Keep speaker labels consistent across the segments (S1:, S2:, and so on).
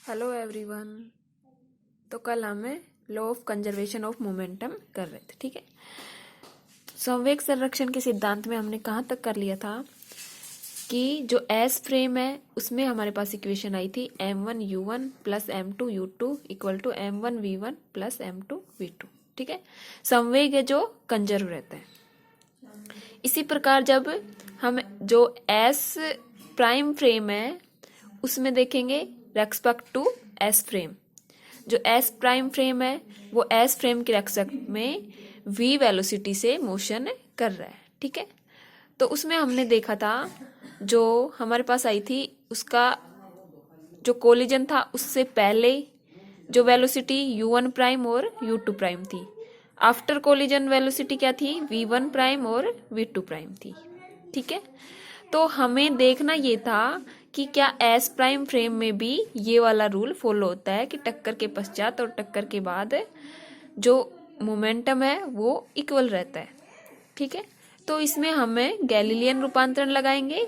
S1: Hello everyone. तो कल हमें law of conservation of momentum कर रहे थे, ठीक है। संवेग संरक्षण के सिद्धांत में हमने कहाँ तक कर लिया था कि जो एस फ्रेम है उसमें हमारे पास इक्वेशन आई थी m1u1 plus m2u2 equal to m1v1 plus m2v2, ठीक है। संवेग है जो कंजर्व रहता है। इसी प्रकार जब हम जो एस प्राइम फ्रेम है उसमें देखेंगे रेस्पेक्ट टू एस फ्रेम, जो एस प्राइम फ्रेम है वो एस फ्रेम के रेस्पेक्ट में v वेलोसिटी से मोशन कर रहा है, ठीक है। तो उसमें हमने देखा था जो हमारे पास आई थी उसका जो कोलिजन था उससे पहले जो वेलोसिटी u1 प्राइम और u2 प्राइम थी, आफ्टर कोलिजन वेलोसिटी क्या थी v1 प्राइम और v2 प्राइम थी, ठीक है। तो हमें देखना ये था कि क्या एस प्राइम फ्रेम में भी ये वाला रूल फॉलो होता है कि टक्कर के पश्चात और टक्कर के बाद जो मोमेंटम है वो इक्वल रहता है, ठीक है। तो इसमें हमें गैलीलियन रूपांतरण लगाएंगे,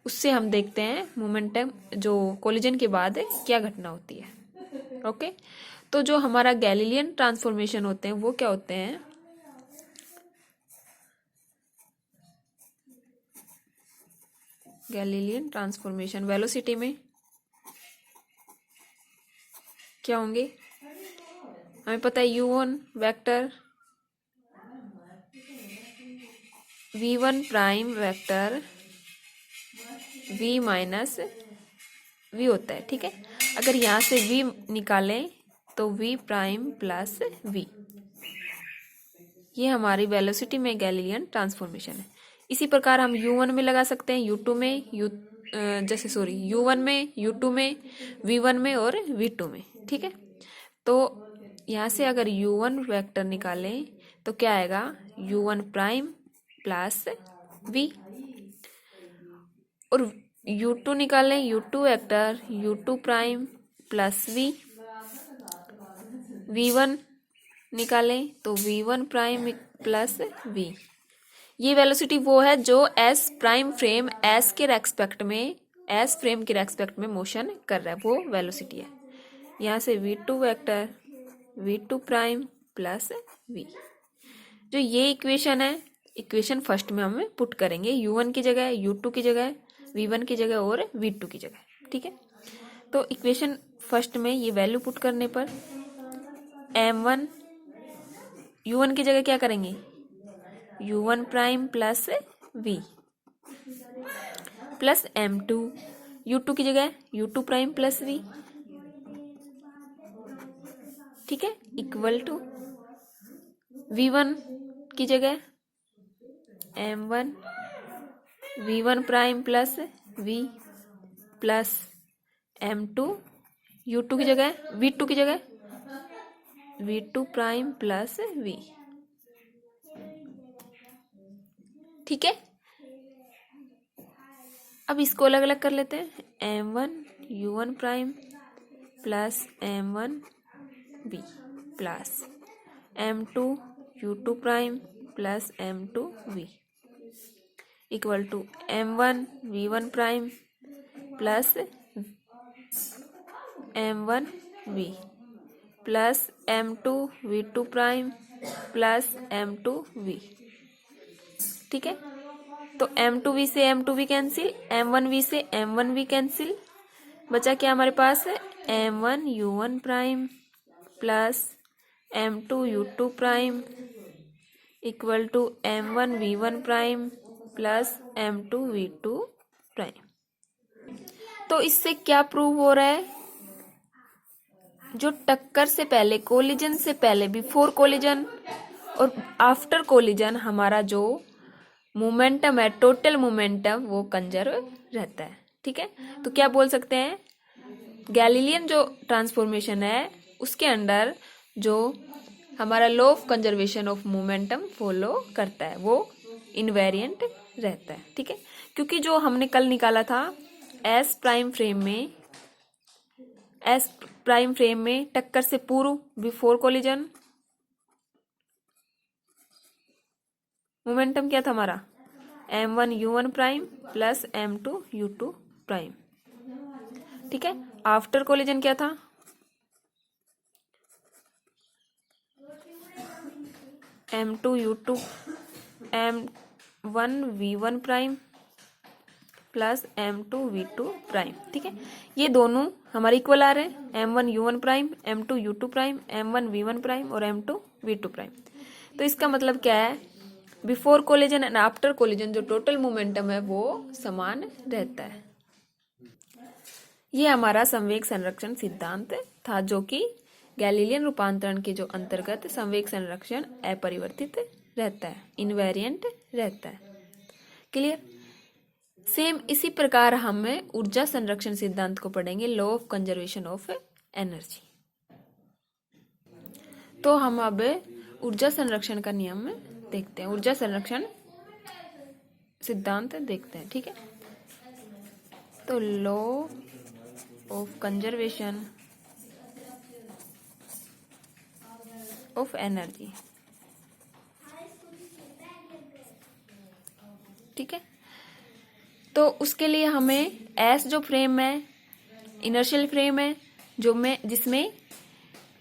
S1: उससे हम देखते हैं मोमेंटम जो कोलिजन के बाद क्या घटना होती है, ओके। तो जो हमारा गैलीलियन ट्रांसफॉर्मेशन होते हैं वो क्या होते हैं, गैलीलियन ट्रांसफॉर्मेशन वेलोसिटी में क्या होंगे, हमें पता है u1 vector v1 prime vector v minus v होता है, ठीक है। अगर यहाँ से v निकालें तो v प्राइम प्लस v, ये हमारी वेलोसिटी में गैलीलियन ट्रांसफॉर्मेशन है। इसी प्रकार हम u1 में लगा सकते हैं, u2 में u1 में, u2 में, v1 में और v2 में, ठीक है। तो यहाँ से अगर u1 वेक्टर निकालें तो क्या आएगा u1 प्राइम प्लस v, और u2 निकालें u2 vector u2 prime plus v, v1 निकालें तो v1 प्राइम प्लस v। ये वेलोसिटी वो है जो एस प्राइम फ्रेम एस के रेस्पेक्ट में, एस फ्रेम के रेस्पेक्ट में मोशन कर रहा है, वो वेलोसिटी है। यहाँ से v2 vector v2 prime plus v, जो ये इक्वेशन है, इक्वेशन फर्स्ट में हम पुट करेंगे u1 की जगह, u2 की जगह, v1 की जगह और v2 की जगह, ठीक है। तो इक्वेशन फर्स्ट में ये वैल्यू पुट करने पर m1 u1 की जगह क्या करेंगे u1 prime plus v plus m2 u2 की जगह u2 प्राइम प्लस v, ठीक है, इक्वल टू v1 की जगह m1 v1 prime plus v plus m2 u2 की जगह v2 की जगह v2 प्राइम प्लस v, ठीक है। अब इसको अलग अलग कर लेते हैं, m1 u1 prime plus m1 v plus m2 u2 prime plus m2 v equal to m1 v1 prime plus m1 v plus m2 v2 prime plus m2 v, ठीक है। तो m2v से m2v कैंसिल, m1v से m1v cancel, बचा क्या हमारे पास है m1 u1 prime plus m2 u2 prime equal to m1 v1 prime plus m2 v2 prime. तो इससे क्या प्रूव हो रहा है, जो टक्कर से पहले, कोलिजन से पहले, बिफोर कोलिजन और आफ्टर कोलिजन हमारा जो मोमेंटम है, टोटल मोमेंटम वो कंजर्व रहता है, ठीक है। तो क्या बोल सकते हैं, गैलीलियन जो ट्रांसफॉर्मेशन है उसके अंडर जो हमारा law of conservation of momentum follow करता है वो इनवेरिएंट रहता है, ठीक है। क्योंकि जो हमने कल निकाला था एस प्राइम फ्रेम में, एस प्राइम फ्रेम में टक्कर से पूर्व, बिफोर कोलिजन, मोमेंटम क्या था हमारा m1 u1 prime plus m2 u2 prime, ठीक है। आफ्टर कोलिजन क्या था, M2U2 M1V1 prime plus M2V2 prime. ठीक है, ये दोनों हमारे इक्वल आ रहे हैं, M1U1 prime, M2U2 prime, M1V1 prime और M2V2 प्राइम। तो इसका मतलब क्या है, before collision and after collision जो टोटल मोमेंटम है वो समान रहता है। ये हमारा संवेग संरक्षण सिद्धांत था, जो कि गैलीलियन रूपांतरण के जो अंतर्गत संवेग संरक्षण अपरिवर्तित रहता है, इनवेरिएंट रहता है। क्लियर। सेम इसी प्रकार हम ऊर्जा संरक्षण सिद्धांत को पढ़ेंगे, law of conservation of energy. तो हम अब ऊर्जा संरक्षण का नियम देखते हैं, ऊर्जा संरक्षण सिद्धांत देखते हैं। ठीक है, तो law of conservation of energy. ठीक है, तो उसके लिए हमें एस जो फ्रेम है, इनर्शियल फ्रेम है, जिसमें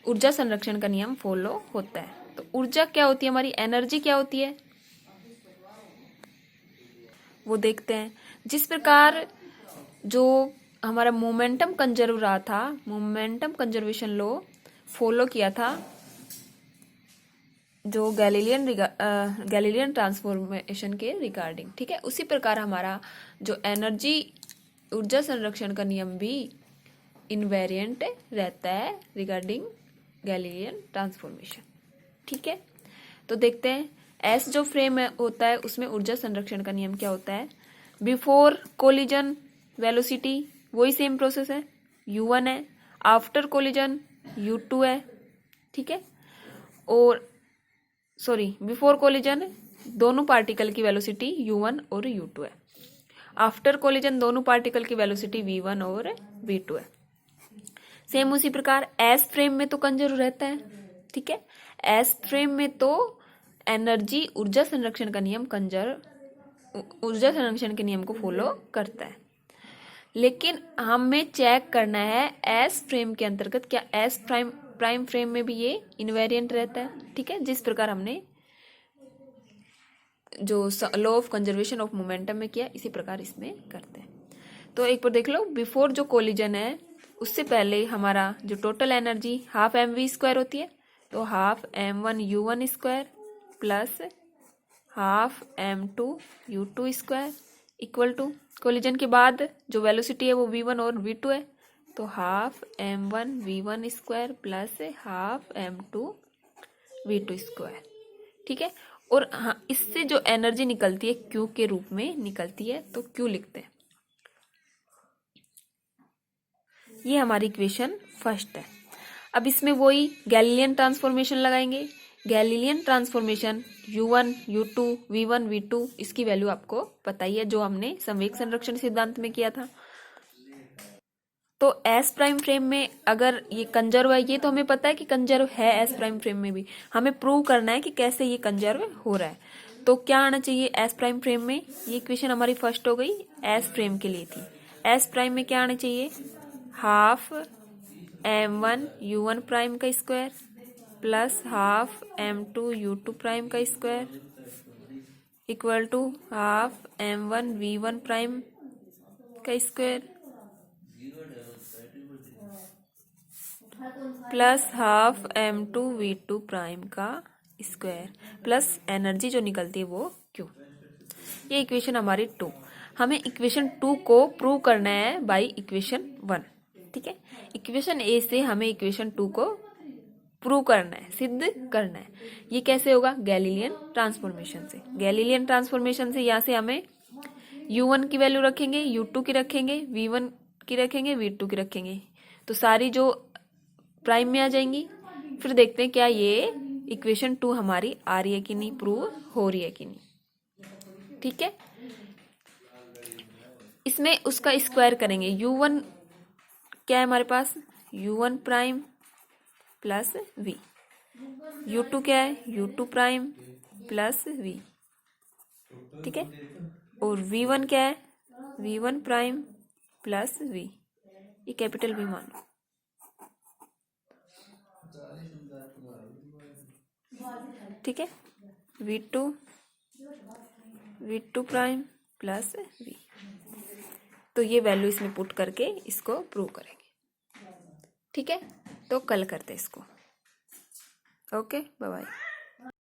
S1: ऊर्जा संरक्षण का नियम फॉलो होता है। तो ऊर्जा क्या होती है हमारी, एनर्जी क्या होती है वो देखते हैं। जिस प्रकार जो हमारा मोमेंटम कंजर्व रहा था, मोमेंटम कंजर्वेशन लॉ फॉलो किया था जो गैलीलियन ट्रांसफॉर्मेशन के रिगार्डिंग। ठीक है, उसी प्रकार हमारा जो एनर्जी ऊर्जा संरक्षण का नियम भी इनवेरिएंट रहता है रिगार्डिंग गैलीलियन ट्रांसफॉर्मेशन। ठीक है, तो देखते हैं एस जो फ्रेम होता है उसमें ऊर्जा संरक्षण का नियम क्या होता है। बिफोर कोलिजन वेलोसिटी वही सेम प्रोसेस है, U1 है, आफ्टर कोलिजन U2 है। ठीक है, और बिफोर कोलिजन दोनों पार्टिकल की वेलोसिटी U1 और U2 है, आफ्टर कोलिजन दोनों पार्टिकल की वेलोसिटी V1 और V2 है। सेम उसी प्रकार एस फ्रेम में तो कंजर्व रहता है। ठीक है, एस फ्रेम में तो एनर्जी ऊर्जा संरक्षण का नियम ऊर्जा संरक्षण के नियम को फॉलो करता है। लेकिन हमें चेक करना है एस फ्रेम के अंतर्गत क्या एस प्राइम फ्रेम में भी ये इनवेरिएंट रहता है। ठीक है, जिस प्रकार हमने जो law of conservation of momentum में किया, इसी प्रकार इसमें करते हैं। तो एक बार देख लो, बिफोर जो कोलिजन है उससे पहले हमारा जो टोटल एनर्जी हाफ mv² होती है, तो half m1u1² plus half m2u2² equal to collision के बाद जो वेलोसिटी है वो v1 और v2 है, तो half m1v1² plus half m2v2²। ठीक है, और हाँ, इससे जो एनर्जी निकलती है Q के रूप में निकलती है, तो Q लिखते हैं। ये हमारी इक्वेशन फर्स्ट है। अब इसमें वही गैलीलियन ट्रांसफॉर्मेशन लगाएंगे। Galilean transformation U1 U2 V1 V2 इसकी वैल्यू आपको पता ही है, जो हमने संवेग संरक्षण सिद्धांत में किया था। तो एस प्राइम फ्रेम में अगर ये कंजर्व है, ये तो हमें पता है कि कंजर्व है एस प्राइम फ्रेम में भी, हमें प्रूव करना है कि कैसे ये कंजर्व हो रहा है। तो क्या आना चाहिए एस प्राइम फ्रेम में, ये इक्वेशन हमारी फर्स्ट हो गई, एस फ्रेम के लिए थी। एस प्राइम में क्या आना चाहिए, हाफ m1u1 प्राइम का square plus half m2u2 prime का square equal to half m1v1 prime का square plus half m2v2 prime का स्क्वायर प्लस एनर्जी जो निकलती है वो Q। ये इक्वेशन हमारी 2। हमें इक्वेशन 2 को प्रूव करना है बाय इक्वेशन 1। ठीक है, इक्वेशन ए से हमें इक्वेशन 2 को प्रूव करना है, सिद्ध करना है। ये कैसे होगा, गैलीलियन ट्रांसफॉर्मेशन से। गैलीलियन ट्रांसफॉर्मेशन से यहाँ से हमें U1 की वैल्यू रखेंगे, U2 की रखेंगे, V1 की रखेंगे, V2 की रखेंगे, तो सारी जो प्राइम में आ जाएंगी। फिर देखते हैं क्या ये इक्वेशन 2 हमारी आ रही है कि नहीं, प्रूव हो रही है कि नहीं। ठीक है, इसमें उसका स्क्वायर करेंगे। U1 क्या है हमारे पास, U1 prime plus V। U2 क्या है, U2 प्राइम प्लस V। ठीक है, और V1 क्या है, V1 प्राइम प्लस V। ये कैपिटल भी मानो, ठीक है। V2 प्राइम प्लस V, तो ये वैल्यू इसमें पुट करके इसको प्रूव करेंगे, ठीक है। तो कल करते इसको। Okay, bye bye.